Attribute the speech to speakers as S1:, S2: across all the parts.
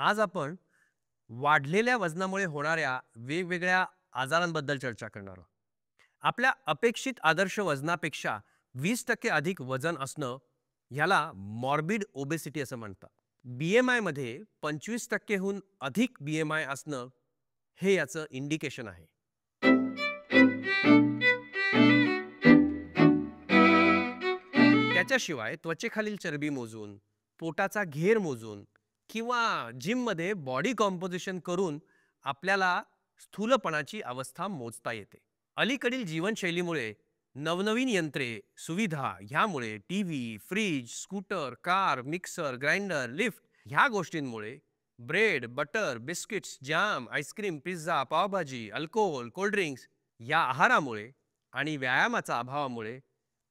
S1: आज आपण वाढलेल्या वजनामुळे होणाऱ्या वेगवेगळ्या आजारांबद्दल चर्चा करणार आहोत. आपल्या अपेक्षित आदर्श वजनापेक्षा 20% अधिक वजन असणं ह्याला मॉर्बिड ओबेसिटी असं म्हणतात. बीएमआय मध्ये 25% हून अधिक बीएमआय असणं हे याचं इंडिकेशन आहे. त्याच्याशिवाय त्वचेखालील चरबी मोजून, पोटाचा घेर मोजून किंवा जिममध्ये बॉडी कॉम्पोजिशन करून आपल्याला स्थूलपणाची अवस्था मोजता येते. अलीकडील जीवनशैलीमुळे नवनवीन यंत्रे, सुविधा ह्यामुळे TV, fridge, scooter, car, mixer, grinder, lift ह्या गोष्टींमुळे bread, butter, biscuits, jam, ice cream, pizza, pav bhaji, alcohol, cold drinks या आहारामुळे आणि व्यायामाच्या अभावामुळे,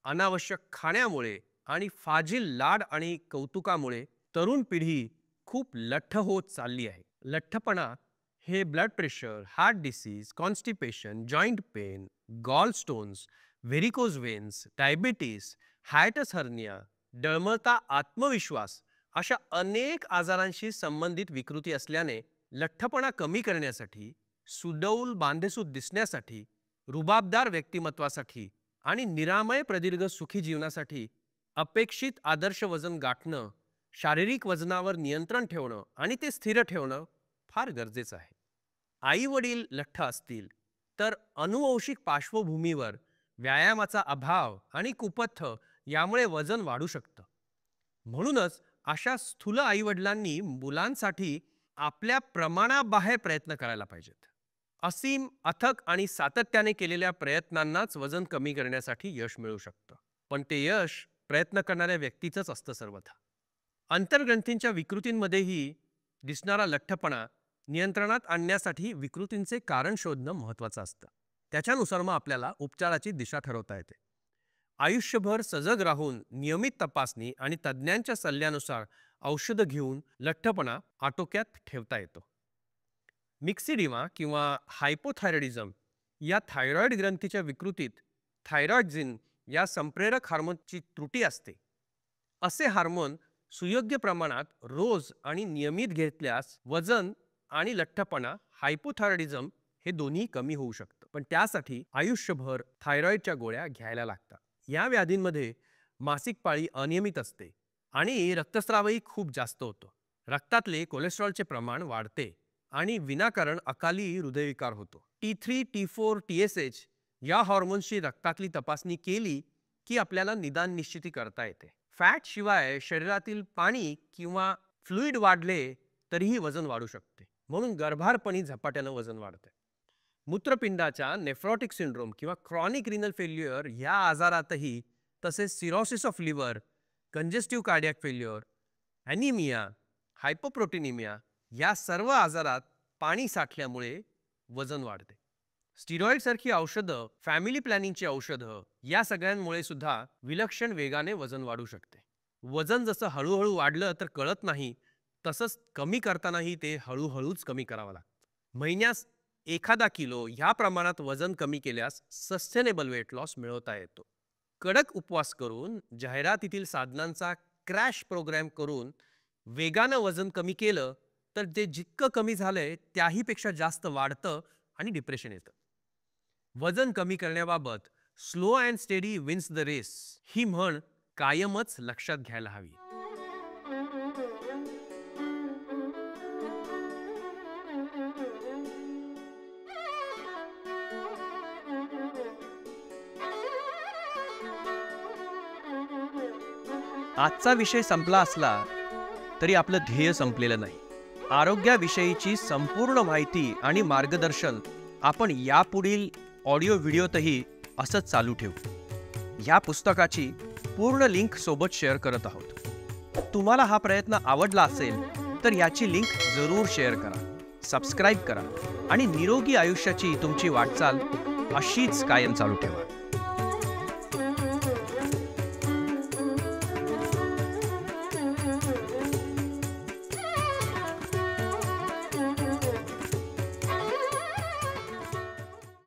S1: अनावश्यक खाण्यामुळे आणि फाजील लाड आणि कौतुकामुळे तरुण पिढी खूप लठ्ठ होत चालली आहे. लठ्ठपणा हे blood pressure, heart disease, constipation, joint pain, gall stones, varicose veins, diabetes, hiatus hernia, डळमळता आत्मविश्वास अशा अनेक आजारांशी संबंधित विकृती असल्याने लठ्ठपणा कमी करण्यासाठी, सुडौल बांधेसूद दिसण्यासाठी, रुबाबदार व्यक्तिमत्वासाठी आणि निरामय प्रदीर्घ सुखी जीवनासाठी अपेक्षित आदर्श वजन गाठणं, शारीरिक वजनावर नियंत्रण ठेवणं आणि ते स्थिर ठेवणं फार गरजेचं आहे. आई वडील लठ्ठ असतील तर अनुवंशिक पार्श्वभूमीवर व्यायामाचा अभाव आणि कुपथ्य यामुळे वजन वाढू शकतं. म्हणूनच अशा स्थूल आई वडिलांनी मुलांसाठी आपल्या प्रमाणाबाहेर प्रयत्न करायला पाहिजेत. असीम, अथक आणि सातत्याने केलेल्या प्रयत्नांनाच वजन कमी करण्यासाठी यश मिळू शकतं. पण ते यश प्रयत्न करणाऱ्या व्यक्तीचंच असतं सर्वथा. अंतर्ग्रंथींच्या विकृतींमध्येही दिसणारा लठ्ठपणा नियंत्रणात आणण्यासाठी विकृतींचे कारण शोधणं महत्त्वाचं असतं. त्याच्यानुसार मग आपल्याला उपचाराची दिशा ठरवता येते. आयुष्यभर सजग राहून नियमित तपासणी आणि तज्ज्ञांच्या सल्ल्यानुसार औषधं घेऊन लठ्ठपणा आटोक्यात ठेवता येतो. मिक्सिडिमा किंवा हायपोथायरॉइडिझम या थायरॉइड ग्रंथीच्या विकृतीत थायरॉइडझिन या संप्रेरक हार्मोनची त्रुटी असते. असे हार्मोन सुयोग्य प्रमाणात रोज आणि नियमित घेतल्यास वजन आणि लठ्ठपणा, हायपोथायरॉइडिझम हे दोन्ही कमी होऊ शकतं. पण त्यासाठी आयुष्यभर थायरॉइडच्या गोळ्या घ्यायला लागतात. या व्याधींमध्ये मासिक पाळी अनियमित असते आणि रक्तस्रावही खूप जास्त होतो. रक्तातले कोलेस्ट्रॉलचे प्रमाण वाढते आणि विनाकारण अकाली हृदयविकार होतो. T3, T4, TSH या हॉर्मोन्सची रक्तातली तपासणी केली की आपल्याला निदान निश्चिती करता येते. फॅट शिवाय शरीरातील पाणी किंवा फ्लुइड वाढले तरीही वजन वाढू शकते. म्हणून गर्भारपणी झपाट्यानं वजन वाढते. मूत्रपिंडाच्या नेफ्रोटिक सिंड्रोम किंवा क्रॉनिक रिनल फेल्युअर या आजारातही, तसेच cirrhosis of liver, congestive cardiac failure, anaemia, hypoproteinaemia या सर्व आजारात पाणी साठल्यामुळे वजन वाढते. स्टिरॉइडसारखी औषधं, फॅमिली प्लॅनिंगची औषधं या सगळ्यांमुळे सुद्धा विलक्षण वेगाने वजन वाढू शकते. वजन जसं हळूहळू वाढलं तर कळत नाही, तसंच कमी करतानाही ते हळूहळूच कमी करावं लागतं. महिन्यास 1 किलो ह्या प्रमाणात वजन कमी केल्यास सस्टेनेबल वेट लॉस मिळवता येतो. कडक उपवास करून, जाहिरातीतील साधनांचा क्रॅश प्रोग्राम करून वेगानं वजन कमी केलं तर ते जितकं कमी झालंय त्याहीपेक्षा जास्त वाढतं आणि डिप्रेशन येतं. वजन कमी करण्याबाबत slow and steady wins the race ही म्हण कायमच लक्षात घ्यायला हवी. आजचा विषय संपला असला तरी आपलं ध्येय संपलेलं नाही. आरोग्याविषयीची संपूर्ण माहिती आणि मार्गदर्शन आपण यापुढील ऑडिओ व्हिडिओतही असंच चालू ठेवू. या पुस्तकाची पूर्ण लिंक सोबत शेअर करत आहोत. तुम्हाला हा प्रयत्न आवडला असेल तर याची लिंक जरूर शेअर करा, सबस्क्राईब करा आणि निरोगी आयुष्याची तुमची वाटचाल अशीच कायम चालू ठेवा.